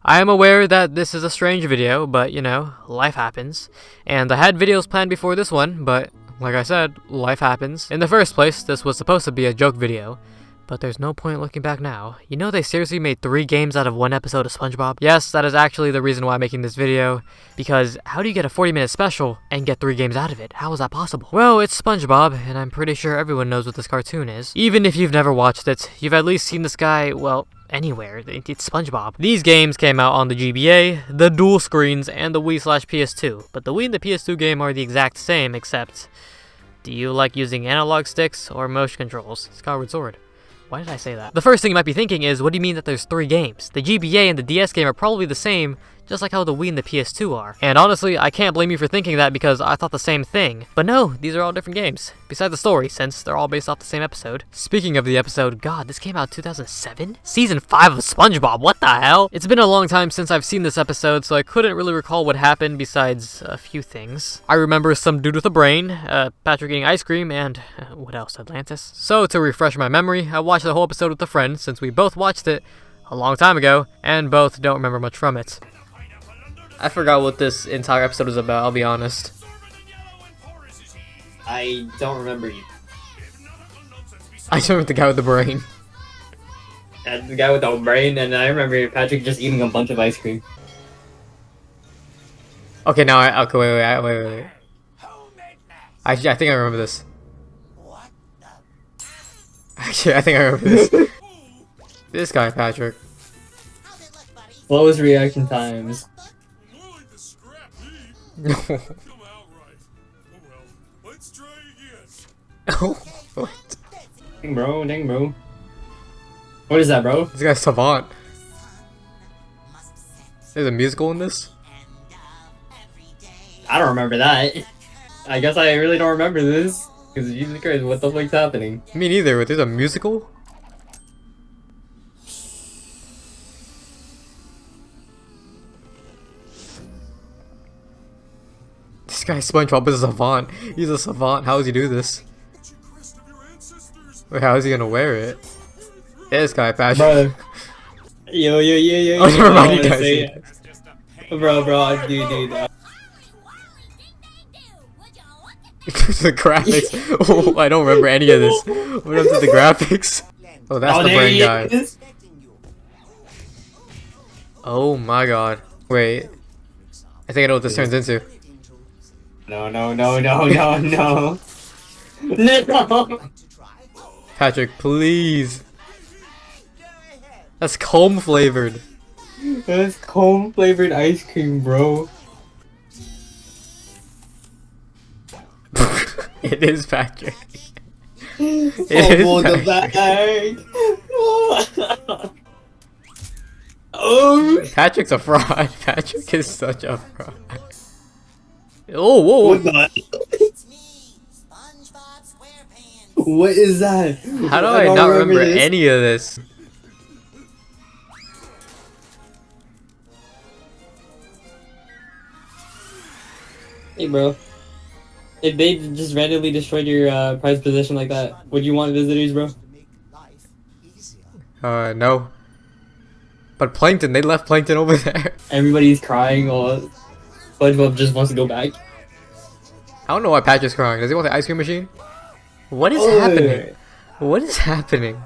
I am aware that this is a strange video, but you know, life happens. And I had videos planned before this one, but like I said, life happens. In the first place, this was supposed to be a joke video, but there's no point looking back now. You know they seriously made 3 games out of 1 episode of SpongeBob? Yes, that is actually the reason why I'm making this video, because how do you get a 40-minute special and get 3 games out of it? How is that possible? Well, it's SpongeBob, and I'm pretty sure everyone knows what this cartoon is. Even if you've never watched it, you've at least seen this guy, well, anywhere. It's SpongeBob. These games came out on the GBA, the dual screens, and the Wii/PS2. But the Wii and the PS2 game are the exact same, except, do you like using analog sticks or motion controls? Skyward Sword. Why did I say that? The first thing you might be thinking is, what do you mean that there's 3 games? The GBA and the DS game are probably the same, just like how the Wii and the PS2 are. And honestly, I can't blame you for thinking that because I thought the same thing. But no, these are all different games. Besides the story, since they're all based off the same episode. Speaking of the episode, god, this came out 2007? Season 5 of SpongeBob, what the hell? It's been a long time since I've seen this episode, so I couldn't really recall what happened besides a few things. I remember some dude with a brain, Patrick eating ice cream, and what else, Atlantis? So to refresh my memory, I watched the whole episode with a friend, since we both watched it a long time ago, and both don't remember much from it. I forgot what this entire episode was about, I'll be honest. I don't remember you. I don't remember the guy with the brain. And the guy with the brain, and I remember Patrick just eating a bunch of ice cream. Okay, now okay, wait. Actually, I think I remember this. Actually, I think I remember this. This guy, Patrick. Slowest reaction times. No. Oh, what? Dang, bro. What is that, bro? This guy's Savant. There's a musical in this? I don't remember that. I guess I really don't remember this. Because Jesus Christ, what the fuck's happening? Me neither, but there's a musical? This guy SpongeBob is a savant. He's a savant. How does he do this? Wait, how is he gonna wear it? This guy, Patrick. Bro. Yo. Oh, never mind, you guys. Bro, dude. The graphics. Oh, I don't remember any of this. What up to the graphics? Oh, that's the brain guy. Is. Oh my god. Wait. I think I know what this turns into. No. Patrick, please. That's comb flavored. That's comb flavored ice cream, bro. It is Patrick. The bag. Oh. Patrick's a fraud. Patrick is such a fraud. Oh, whoa. What the? What is that? How do I not remember any of this? Hey, bro. If they just randomly destroyed your prize position like that, would you want visitors, bro? No. But Plankton, they left Plankton over there. Everybody's crying or SpongeBob just wants to go back. I don't know why Patrick's crying. Does he want the ice cream machine? What is happening? What is happening?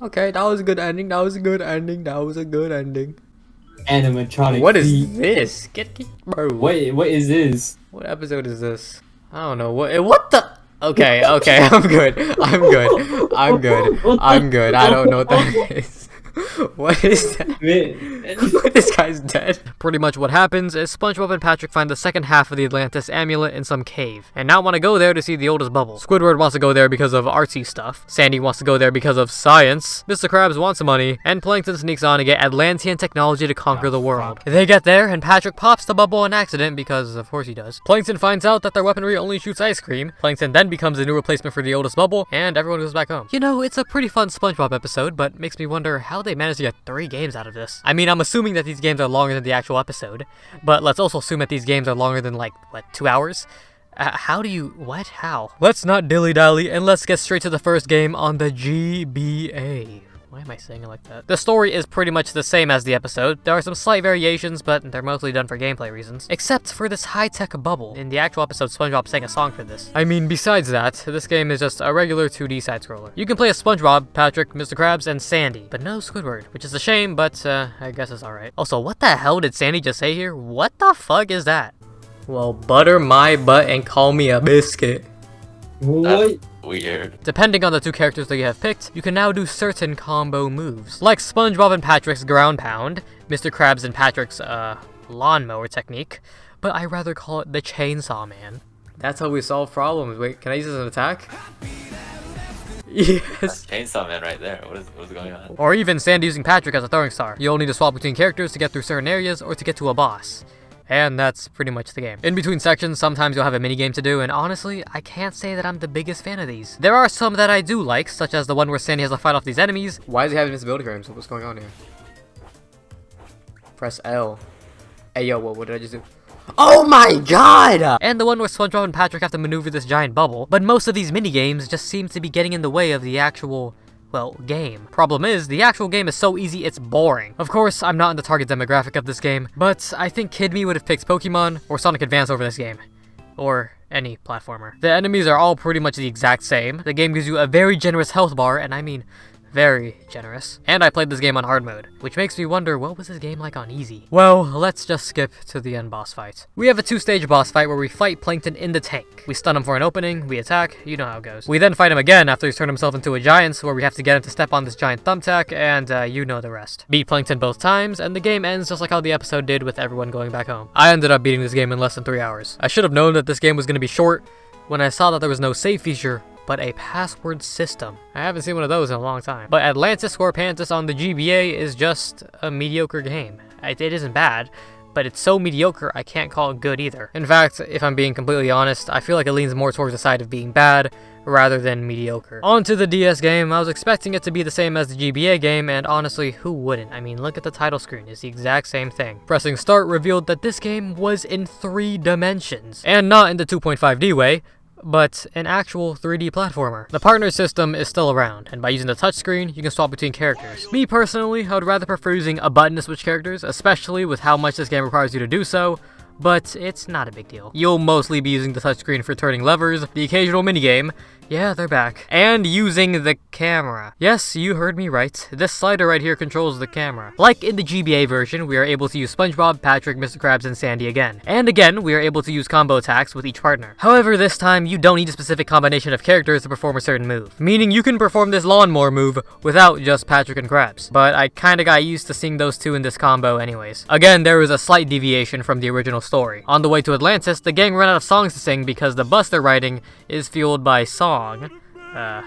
Okay, that was a good ending. Animatronic. What is this? Get bro. What is this? What episode is this? I don't know. What the? Okay, I'm good. I don't know what that is. What is that? This guy's dead. Pretty much what happens is SpongeBob and Patrick find the second half of the Atlantis amulet in some cave, and now want to go there to see the oldest bubble. Squidward wants to go there because of artsy stuff. Sandy wants to go there because of science. Mr. Krabs wants money, and Plankton sneaks on to get Atlantean technology to conquer the world. They get there, and Patrick pops the bubble on accident because, of course, he does. Plankton finds out that their weaponry only shoots ice cream. Plankton then becomes the new replacement for the oldest bubble, and everyone goes back home. You know, it's a pretty fun SpongeBob episode, but makes me wonder how they managed to get 3 games out of this. I mean, I'm assuming that these games are longer than the actual episode, but let's also assume that these games are longer than, like, what, 2 hours? How do you... How? Let's not dilly-dally, and let's get straight to the first game on the GBA. Why am I saying it like that? The story is pretty much the same as the episode. There are some slight variations, but they're mostly done for gameplay reasons. Except for this high-tech bubble. In the actual episode, SpongeBob sang a song for this. I mean, besides that, this game is just a regular 2D side-scroller. You can play as SpongeBob, Patrick, Mr. Krabs, and Sandy, but no Squidward, which is a shame, but I guess it's alright. Also, what the hell did Sandy just say here? What the fuck is that? Well, butter my butt and call me a biscuit. What? Weird. Depending on the two characters that you have picked, you can now do certain combo moves. Like SpongeBob and Patrick's ground pound, Mr. Krabs and Patrick's, lawnmower technique, but I rather call it the chainsaw man. That's how we solve problems. Wait, can I use this as an attack? Yes. That's Chainsaw Man right there. What's going on? Or even Sandy using Patrick as a throwing star. You'll need to swap between characters to get through certain areas or to get to a boss. And that's pretty much the game. In between sections, sometimes you'll have a minigame to do, and honestly, I can't say that I'm the biggest fan of these. There are some that I do like, such as the one where Sandy has to fight off these enemies. Why is he having invisibility frames? What's going on here? Press L. Hey yo, what did I just do? Oh my god! And the one where SpongeBob and Patrick have to maneuver this giant bubble, but most of these minigames just seem to be getting in the way of the actual, well, game. Problem is, the actual game is so easy it's boring. Of course, I'm not in the target demographic of this game, but I think Kid Me would have picked Pokemon or Sonic Advance over this game. Or any platformer. The enemies are all pretty much the exact same. The game gives you a very generous health bar, and I mean very generous. And I played this game on hard mode, which makes me wonder, what was this game like on easy? Well, let's just skip to the end boss fight. We have a two-stage boss fight where we fight Plankton in the tank. We stun him for an opening, we attack, you know how it goes. We then fight him again after he's turned himself into a giant, where we have to get him to step on this giant thumbtack, and you know the rest. Beat Plankton both times, and the game ends just like how the episode did with everyone going back home. I ended up beating this game in less than 3 hours. I should have known that this game was going to be short when I saw that there was no save feature, but a password system. I haven't seen one of those in a long time. But Atlantis Scorpantis on the GBA is just a mediocre game. It isn't bad, but it's so mediocre I can't call it good either. In fact, if I'm being completely honest, I feel like it leans more towards the side of being bad rather than mediocre. On to the DS game. I was expecting it to be the same as the GBA game, and honestly, who wouldn't? I mean, look at the title screen. It's the exact same thing. Pressing start revealed that this game was in 3 dimensions, and not in the 2.5D way, but an actual 3D platformer. The partner system is still around, and by using the touchscreen, you can swap between characters. Me personally, I would rather prefer using a button to switch characters, especially with how much this game requires you to do so, but it's not a big deal. You'll mostly be using the touchscreen for turning levers, the occasional minigame, yeah, they're back, and using the camera. Yes, you heard me right. This slider right here controls the camera. Like in the GBA version, we are able to use SpongeBob, Patrick, Mr. Krabs, and Sandy again. And again, we are able to use combo attacks with each partner. However, this time, you don't need a specific combination of characters to perform a certain move. Meaning you can perform this lawnmower move without just Patrick and Krabs. But I kinda got used to seeing those two in this combo anyways. Again, there was a slight deviation from the original story. On the way to Atlantis, the gang ran out of songs to sing because the bus they're riding is fueled by song.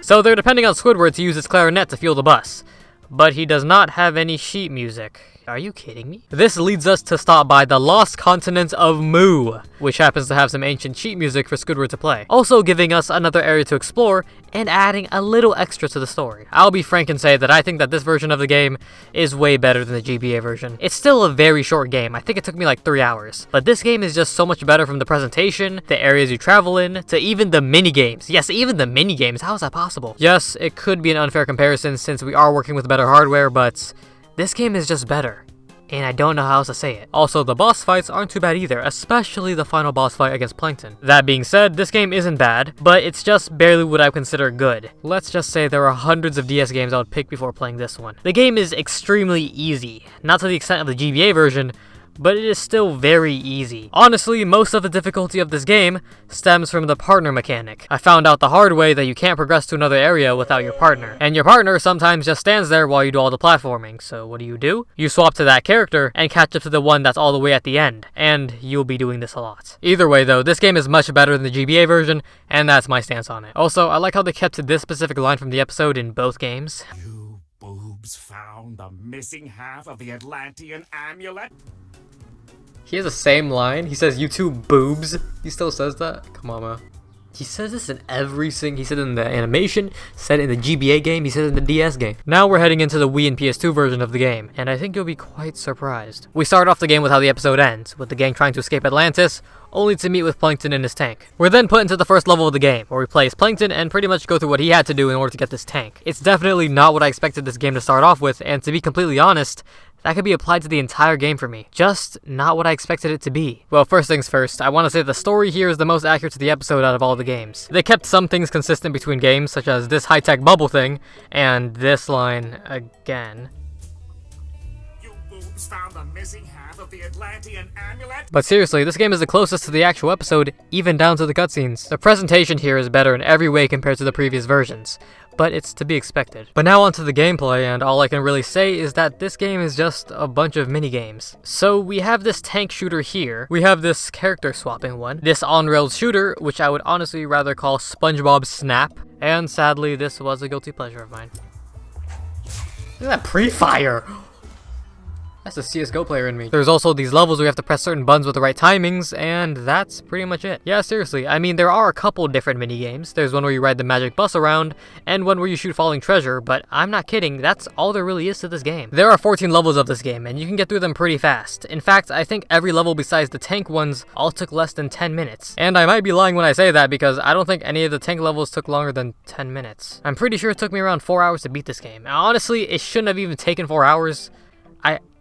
So they're depending on Squidward to use his clarinet to fuel the bus. But he does not have any sheet music. Are you kidding me? This leads us to stop by the lost continent of Moo, which happens to have some ancient sheet music for Squidward to play. Also giving us another area to explore and adding a little extra to the story. I'll be frank and say that I think that this version of the game is way better than the GBA version. It's still a very short game. I think it took me like 3 hours. But this game is just so much better from the presentation, the areas you travel in, to even the minigames. Yes, even the minigames. How is that possible? Yes, it could be an unfair comparison since we are working with better hardware, but this game is just better, and I don't know how else to say it. Also, the boss fights aren't too bad either, especially the final boss fight against Plankton. That being said, this game isn't bad, but it's just barely what I would consider good. Let's just say there are hundreds of DS games I would pick before playing this one. The game is extremely easy, not to the extent of the GBA version, but it is still very easy. Honestly, most of the difficulty of this game stems from the partner mechanic. I found out the hard way that you can't progress to another area without your partner, and your partner sometimes just stands there while you do all the platforming. So what do? You swap to that character and catch up to the one that's all the way at the end, and you'll be doing this a lot. Either way though, this game is much better than the GBA version, and that's my stance on it. Also, I like how they kept to this specific line from the episode in both games. You boobs found the missing half of the Atlantean amulet? He has the same line. He says, "You two boobs." He still says that? Come on, man. He says this in everything. He said it in the animation, said it in the GBA game, he said it in the DS game. Now we're heading into the Wii and PS2 version of the game, and I think you'll be quite surprised. We start off the game with how the episode ends, with the gang trying to escape Atlantis, only to meet with Plankton in his tank. We're then put into the first level of the game, where we play as Plankton and pretty much go through what he had to do in order to get this tank. It's definitely not what I expected this game to start off with, and to be completely honest, that could be applied to the entire game for me. Just not what I expected it to be. Well, first things first, I want to say the story here is the most accurate to the episode out of all the games. They kept some things consistent between games, such as this high-tech bubble thing, and this line again. You boobs found the missing half of the Atlantean amulet? But seriously, this game is the closest to the actual episode, even down to the cutscenes. The presentation here is better in every way compared to the previous versions, but it's to be expected. But now onto the gameplay, and all I can really say is that this game is just a bunch of mini-games. So we have this tank shooter here, we have this character swapping one, this on-rails shooter, which I would honestly rather call SpongeBob Snap, and sadly this was a guilty pleasure of mine. Look at that pre-fire! That's a CSGO player in me. There's also these levels where you have to press certain buttons with the right timings, and that's pretty much it. Yeah, seriously, I mean, there are a couple different mini-games. There's one where you ride the magic bus around, and one where you shoot falling treasure, but I'm not kidding, that's all there really is to this game. There are 14 levels of this game, and you can get through them pretty fast. In fact, I think every level besides the tank ones all took less than 10 minutes. And I might be lying when I say that, because I don't think any of the tank levels took longer than 10 minutes. I'm pretty sure it took me around 4 hours to beat this game. Honestly, it shouldn't have even taken 4 hours.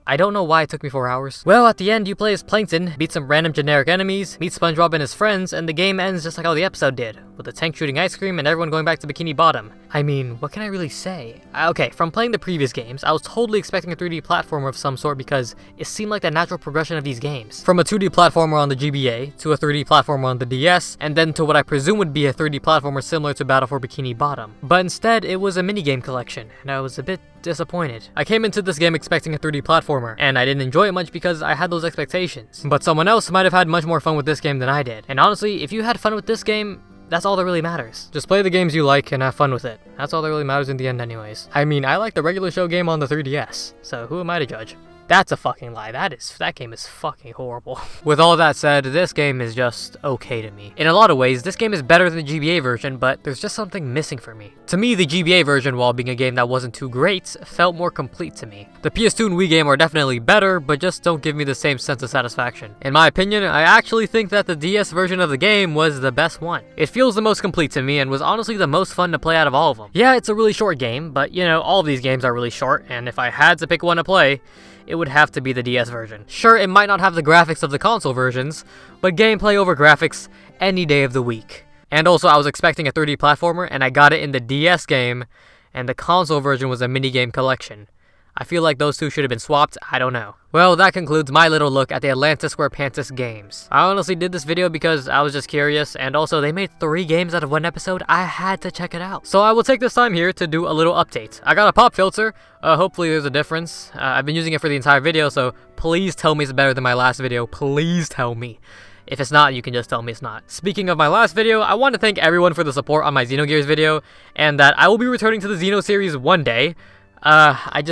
I don't know why it took me 4 hours. Well, at the end, you play as Plankton, beat some random generic enemies, meet SpongeBob and his friends, and the game ends just like how the episode did, with the tank shooting ice cream and everyone going back to Bikini Bottom. I mean, what can I really say? Okay, from playing the previous games, I was totally expecting a 3D platformer of some sort because it seemed like the natural progression of these games. From a 2D platformer on the GBA, to a 3D platformer on the DS, and then to what I presume would be a 3D platformer similar to Battle for Bikini Bottom. But instead, it was a minigame collection, and I was a bit disappointed. I came into this game expecting a 3D platformer, and I didn't enjoy it much because I had those expectations. But someone else might have had much more fun with this game than I did. And honestly, if you had fun with this game, that's all that really matters. Just play the games you like and have fun with it. That's all that really matters in the end anyways. I mean, I like the regular show game on the 3DS, so who am I to judge? That's a fucking lie. That game is fucking horrible. With all that said, this game is just okay to me. In a lot of ways, this game is better than the GBA version, but there's just something missing for me. To me, the GBA version, while being a game that wasn't too great, felt more complete to me. The PS2 and Wii game are definitely better, but just don't give me the same sense of satisfaction. In my opinion, I actually think that the DS version of the game was the best one. It feels the most complete to me and was honestly the most fun to play out of all of them. Yeah, it's a really short game, but you know, all of these games are really short, and if I had to pick one to play, it would have to be the DS version. Sure, it might not have the graphics of the console versions, but gameplay over graphics any day of the week. And also, I was expecting a 3D platformer, and I got it in the DS game, and the console version was a minigame collection. I feel like those two should have been swapped, I don't know. Well, that concludes my little look at the Atlantis Squarepantis games. I honestly did this video because I was just curious, and also they made 3 games out of 1 episode. I had to check it out. So I will take this time here to do a little update. I got a pop filter, hopefully there's a difference. I've been using it for the entire video, so please tell me it's better than my last video. Please tell me. If it's not, you can just tell me it's not. Speaking of my last video, I want to thank everyone for the support on my Xenogears video, and that I will be returning to the Xeno series one day. I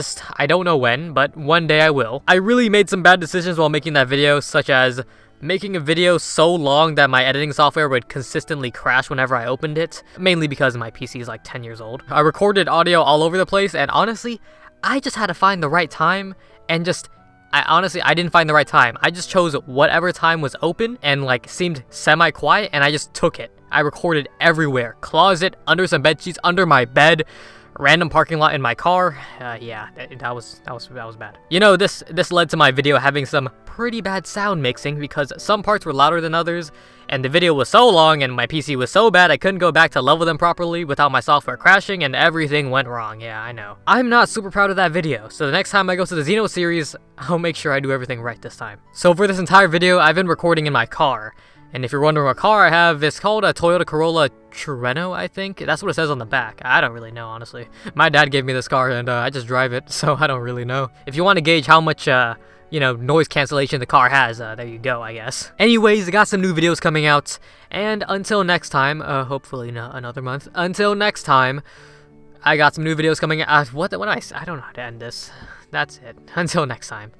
don't know when, but one day I will. I really made some bad decisions while making that video, such as making a video so long that my editing software would consistently crash whenever I opened it, mainly because my PC is like 10 years old. I recorded audio all over the place, and honestly, I just had to find the right time, and I didn't find the right time. I just chose whatever time was open and like seemed semi-quiet, and I just took it. I recorded everywhere. Closet, under some bed sheets, under my bed, random parking lot in my car. Yeah, that was bad. You know, this led to my video having some pretty bad sound mixing because some parts were louder than others, and the video was so long and my PC was so bad I couldn't go back to level them properly without my software crashing, and everything went wrong. Yeah, I know. I'm not super proud of that video, so the next time I go to the Xeno series, I'll make sure I do everything right this time. So for this entire video, I've been recording in my car. And if you're wondering what car I have, it's called a Toyota Corolla Treno, I think. That's what it says on the back. I don't really know, honestly. My dad gave me this car, and I just drive it, so I don't really know. If you want to gauge how much, noise cancellation the car has, there you go, I guess. Anyways, I got some new videos coming out, and until next time, hopefully not another month. Until next time, I got some new videos coming out. I don't know how to end this. That's it. Until next time.